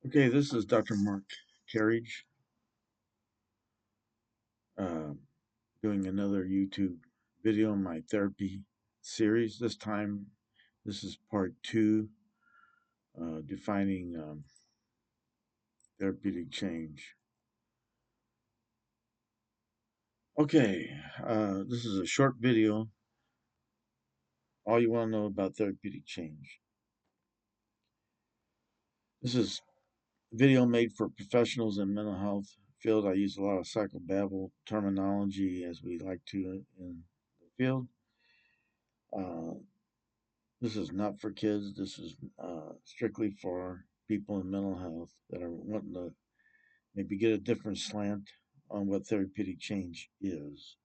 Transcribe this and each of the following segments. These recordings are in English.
Okay, this is Dr. Mark Carriage, uh, doing another YouTube video in my therapy series. This time, this is part two, defining therapeutic change. Okay, this is a short video. All you want to know about therapeutic change. This is a video made for professionals in mental health field. I use a lot of psychobabble terminology, as we like to in the field. Uh, This is not for kids. This is strictly for people in mental health that are wanting to maybe get a different slant on what therapeutic change is.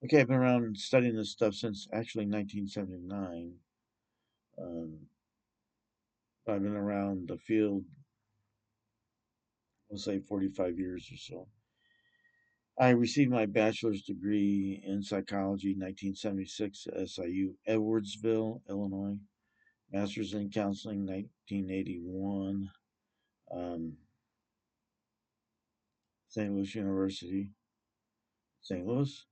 Okay, I've been around studying this stuff since actually 1979. Um, I've been around the field, we'll say 45 years or so. I received my bachelor's degree in psychology 1976 at SIU Edwardsville, Illinois. Master's in counseling 1981. Um, St. Louis University, St. Louis,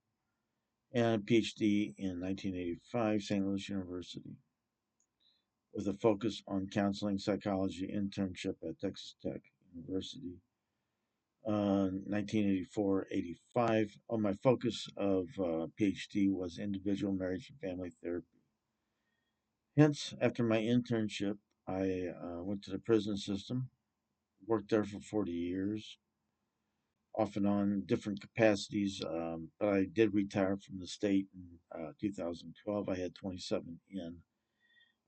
and a PhD in 1985, St. Louis University, with a focus on counseling psychology internship at Texas Tech University. 1984-85. My focus of PhD was individual marriage and family therapy. Hence, after my internship, I went to the prison system, worked there for 40 years, off and on different capacities. But I did retire from the state in 2012. I had 27 in.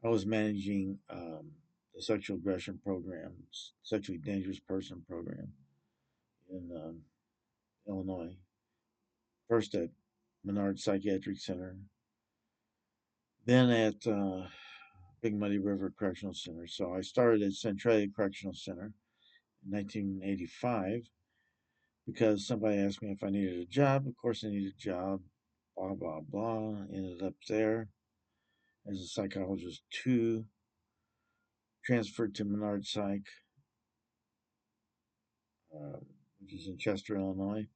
I was managing the sexual aggression program, sexually dangerous person program in Illinois. First at Menard Psychiatric Center, then at Big Muddy River Correctional Center. So I started at Centralia Correctional Center in 1985 because somebody asked me if I needed a job. Of course, I needed a job. Blah blah blah. Ended up there as a psychologist two. Transferred to Menard Psych, uh, which is in Chester, Illinois.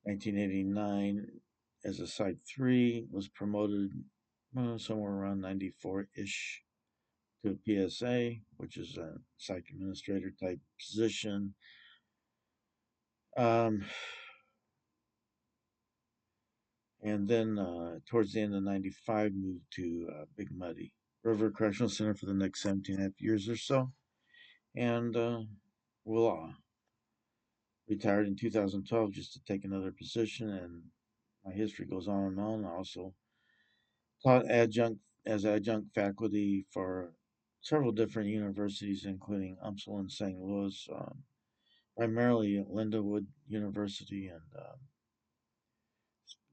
1989 as a Psych 3. Was promoted somewhere around 94 ish to a PSA, which is a psych administrator type position. Um, and then towards the end of 95, moved to Big Muddy River Correctional Center for the next 17 and a half years or so. And voila, retired in 2012 just to take another position. And my history goes on and on. I also taught adjunct faculty for several different universities, including UMSL in St. Louis, primarily at Lindenwood University, and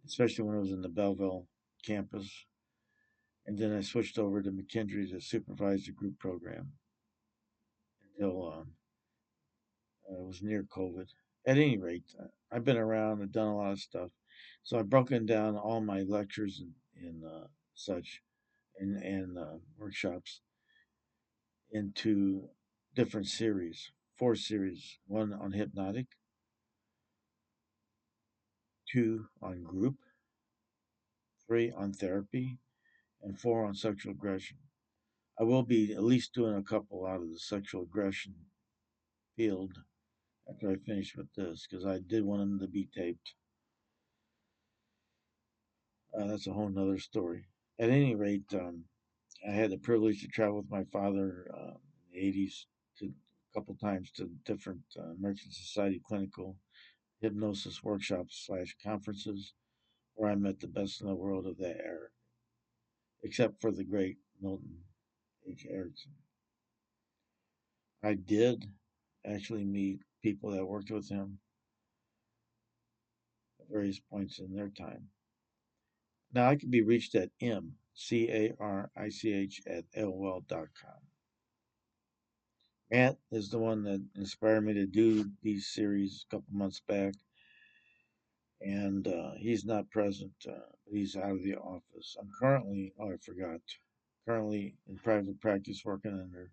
especially when I was in the Belleville campus. And then I switched over to McKendree to supervise the group program until it was near COVID. At any rate, I've been around and done a lot of stuff. So I've broken down all my lectures and such and workshops into different series, four series: one on hypnotic, two on group, three on therapy, and four on sexual aggression. I will be at least doing a couple out of the sexual aggression field after I finish with this because I did want them to be taped. That's a whole nother story. At any rate, I had the privilege to travel with my father in the 80s to a couple times to different American Society clinical hypnosis workshops slash conferences where I met the best in the world of that era, except for the great Milton H. Erickson. I did actually meet people that worked with him at various points in their time. Now I can be reached at mcarich at AOL.com. Matt is the one that inspired me to do these series a couple months back, and he's not present, but he's out of the office. I'm currently, oh, I forgot, currently in private practice working under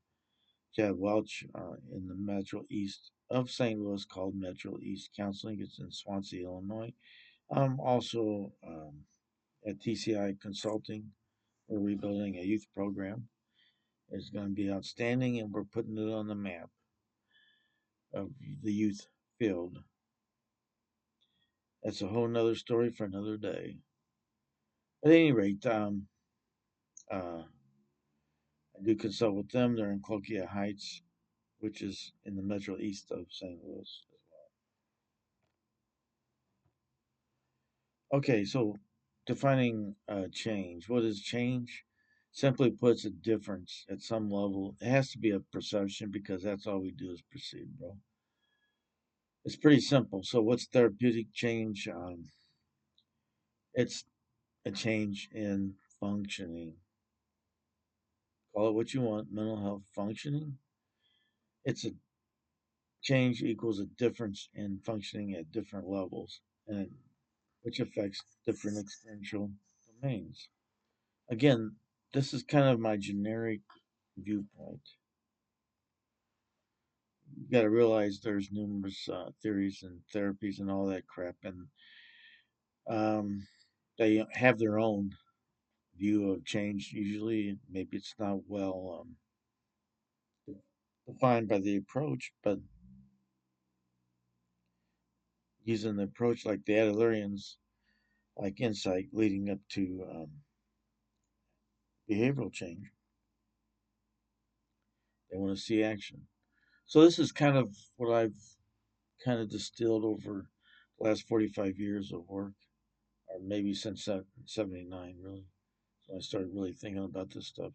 Chad Welch in the Metro East of St. Louis called Metro East Counseling. It's in Swansea, Illinois. Also at TCI Consulting, we're rebuilding a youth program. It's going to be outstanding, and we're putting it on the map of the youth field. That's a whole nother story for another day. At any rate, uh, I do consult with them. They're in Cloquia Heights, which is in the metro east of St. Louis. Okay, so defining change. What is change? Simply puts, a difference at some level. It has to be a perception because that's all we do is perceive, bro. It's pretty simple. So, what's therapeutic change? It's a change in functioning. Call it what you want, mental health functioning. It's a change equals a difference in functioning at different levels, and which affects different experiential domains. Again, this is kind of my generic viewpoint. You got to realize there's numerous theories and therapies and all that crap, and um, they have their own view of change. Usually, maybe it's not well defined by the approach, but using the approach like the Adlerians, like insight leading up to behavioral change, they want to see action. So this is kind of what I've kind of distilled over the last 45 years of work, or maybe since 79, really. So I started really thinking about this stuff.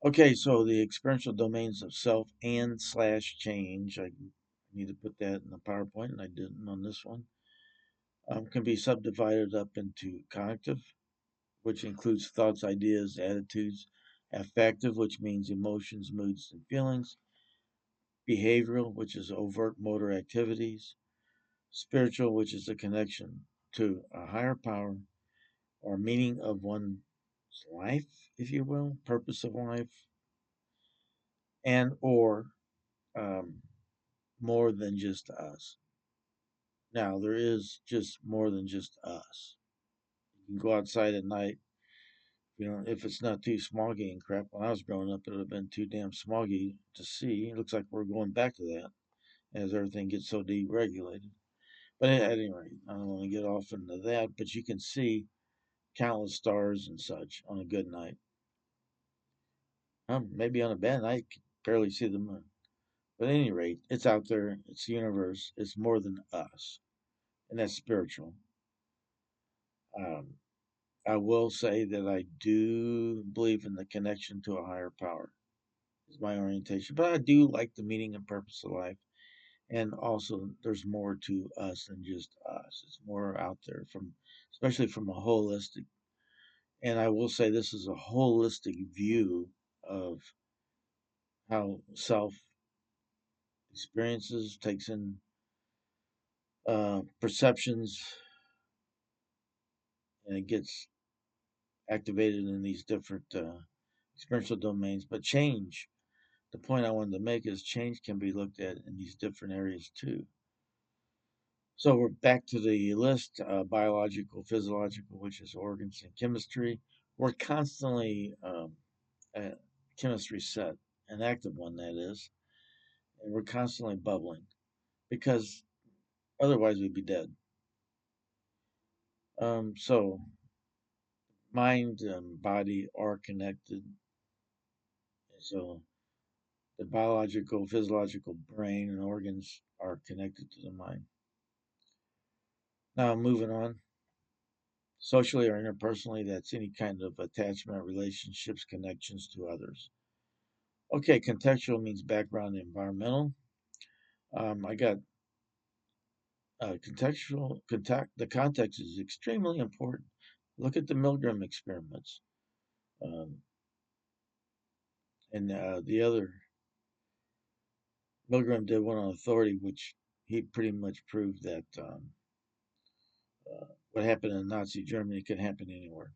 Okay, so the experiential domains of self and slash change, I need to put that in the PowerPoint, and I didn't on this one, can be subdivided up into cognitive, which includes thoughts, ideas, attitudes; affective, which means emotions, moods, and feelings; behavioral, which is overt motor activities; spiritual, which is a connection to a higher power or meaning of one's life, if you will, purpose of life, and or um, more than just us. Now, there is just more than just us. You can go outside at night, if it's not too smoggy and crap. When I was growing up, it would have been too damn smoggy to see. It looks like we're going back to that as everything gets so deregulated. But at any rate, I don't want to get off into that, but you can see countless stars and such on a good night. Maybe on a bad night, you can barely see the moon. But at any rate, it's out there, it's the universe, it's more than us, and that's spiritual. Um, I will say that I do believe in the connection to a higher power, is my orientation. But I do like the meaning and purpose of life. And also, there's more to us than just us. It's more out there especially from a holistic. And I will say this is a holistic view of how self experiences, takes in perceptions, and it gets activated in these different experiential domains. But change, the point I wanted to make is change can be looked at in these different areas too. So we're back to the list: biological, physiological, which is organs, and chemistry. We're constantly a chemistry set, an active one that is, and we're constantly bubbling because otherwise we'd be dead. So mind and body are connected. So the biological, physiological brain and organs are connected to the mind. Now, moving on. Socially or interpersonally, that's any kind of attachment, relationships, connections to others. Okay, contextual means background and environmental. I got contextual, the context is extremely important. Look at the Milgram experiments. Um, and the other, Milgram did one on authority, which he pretty much proved that what happened in Nazi Germany could happen anywhere.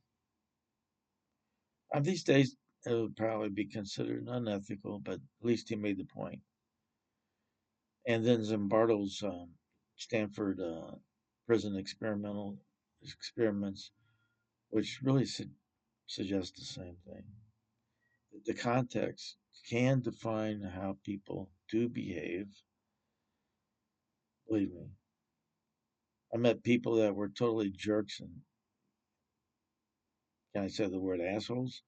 These days, it would probably be considered unethical, but at least he made the point. And then Zimbardo's Stanford prison experimental experiments, which really suggest the same thing. The context can define how people do behave. Believe me, I met people that were totally jerks and, can I say the word, assholes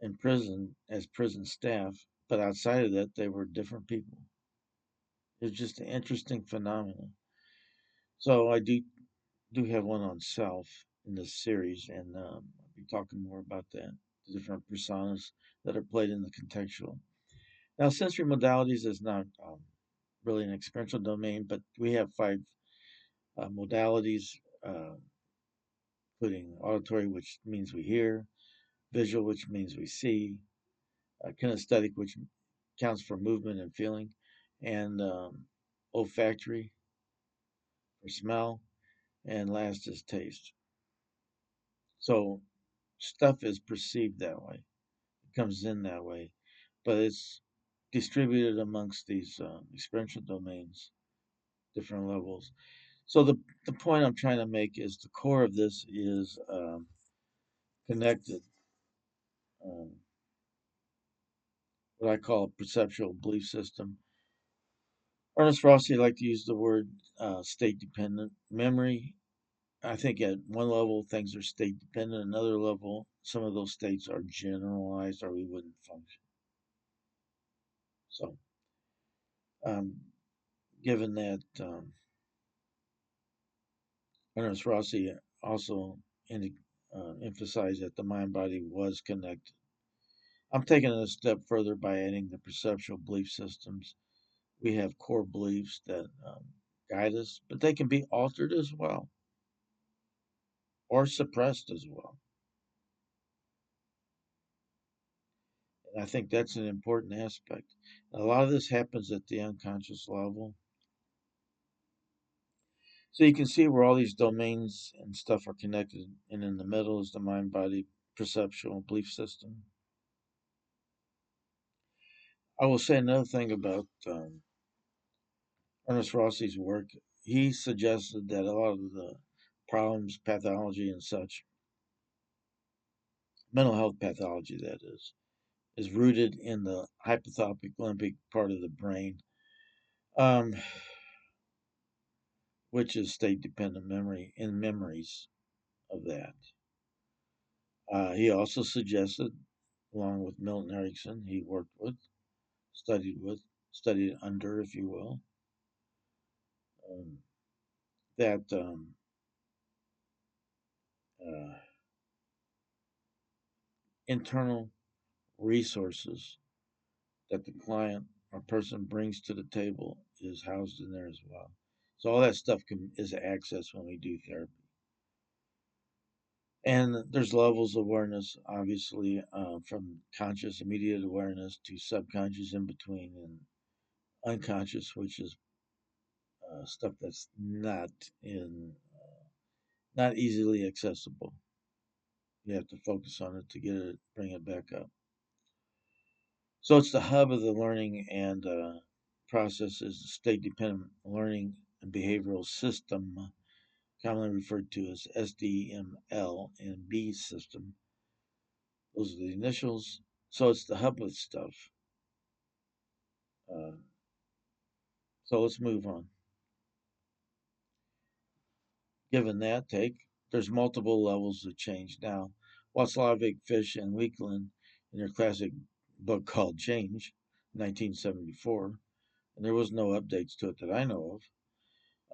in prison as prison staff, but outside of that, they were different people. It's just an interesting phenomenon. So I do have one on self in this series, and I'll be talking more about that, the different personas that are played in the contextual. Now, sensory modalities is not really an experiential domain, but we have five modalities, uh, including auditory, which means we hear, visual, which means we see, kinesthetic, which counts for movement and feeling, and olfactory for smell, and last is taste. So stuff is perceived that way, it comes in that way, but it's distributed amongst these experiential domains, different levels. So the point I'm trying to make is the core of this is connected, um, what I call a perceptual belief system. Ernest Rossi liked to use the word state dependent memory. I think at one level things are state dependent, another level some of those states are generalized or we wouldn't function. So, um, given that Ernest Rossi also emphasized that the mind body was connected, I'm taking it a step further by adding the perceptual belief systems. We have core beliefs that guide us, but they can be altered as well or suppressed as well. And I think that's an important aspect. A lot of this happens at the unconscious level. So you can see where all these domains and stuff are connected, and in the middle is the mind body perceptual belief system. I will say another thing about Ernest Rossi's work. He suggested that a lot of the problems, pathology, and such, mental health pathology, that is rooted in the hypothalamic limbic part of the brain, um, which is state dependent memory and memories of that. He also suggested, along with Milton Erickson, he worked with, studied under, if you will, um, that uh, internal resources that the client or person brings to the table is housed in there as well. So all that stuff is accessed when we do therapy. And there's levels of awareness, obviously, from conscious, immediate awareness to subconscious in between, and unconscious, which is stuff that's not easily accessible. You have to focus on it to bring it back up. So it's the hub of the learning and process is the state dependent learning and behavioral system, commonly referred to as SDML and B system. Those are the initials. So it's the hub of stuff. Uh, so let's move on. Given that take, there's multiple levels of change. Now, Watzlawick, Fish, and Weekland, in their classic book called Change, 1974, and there was no updates to it that I know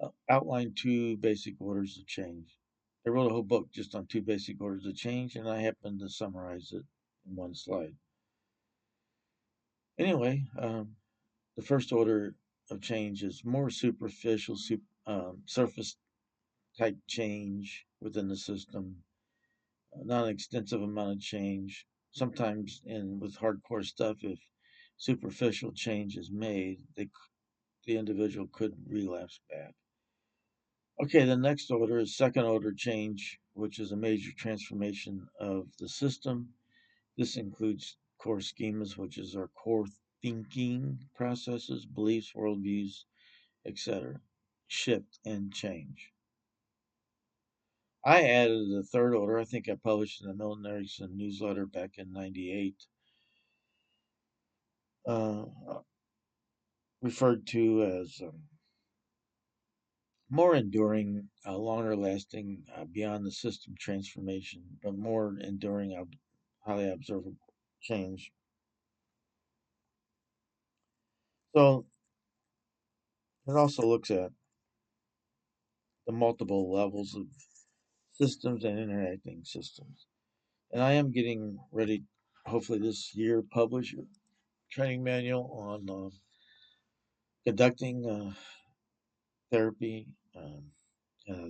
of, outlined two basic orders of change. They wrote a whole book just on two basic orders of change, and I happened to summarize it in one slide. Anyway, the first order of change is more superficial, surface type change within the system, not an extensive amount of change. Sometimes, in with hardcore stuff, if superficial change is made, the individual could relapse back. Okay, the next order is second order change, which is a major transformation of the system. This includes core schemas, which is our core thinking processes, beliefs, worldviews, etc. Shift and change. I added a third order. I think I published in the Milton Erickson newsletter back in '98, uh, referred to as more enduring, longer lasting, beyond the system transformation, but more enduring, highly observable change. So it also looks at the multiple levels of systems and interacting systems. And I am getting ready, hopefully this year, publish a training manual on conducting therapy. Uh,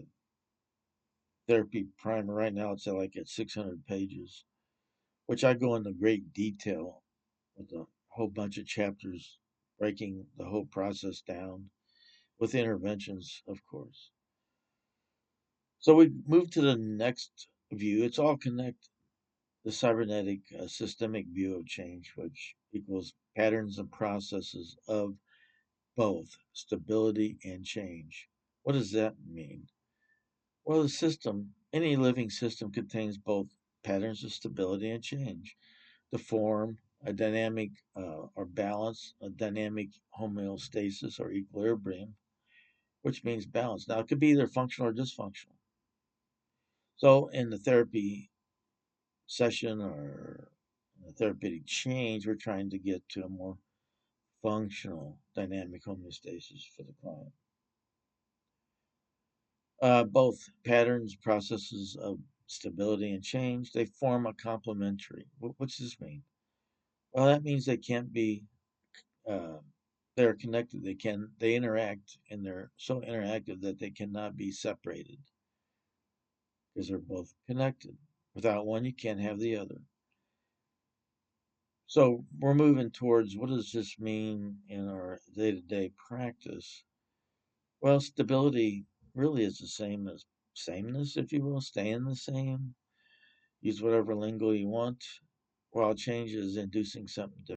Therapy primer right now, it's at 600 pages, which I go into great detail with a whole bunch of chapters, breaking the whole process down with interventions, of course. So we move to the next view. It's all connected. The cybernetic systemic view of change, which equals patterns and processes of both stability and change. What does that mean? Well, any living system contains both patterns of stability and change. The form, a dynamic or balance, a dynamic homeostasis or equilibrium, which means balance. Now, it could be either functional or dysfunctional. So, in the therapy session or the therapeutic change, we're trying to get to a more functional dynamic homeostasis for the client. Both patterns, processes of stability and change, they form a complementary. What's this mean? Well, that means they can't be. Uh, they're connected. They interact, and they're so interactive that they cannot be separated because they're both connected. Without one, you can't have the other. So we're moving towards what does this mean in our day-to-day practice? Well, stability really is the same as sameness, if you will, staying the same. Use whatever lingo you want, while change is inducing something different.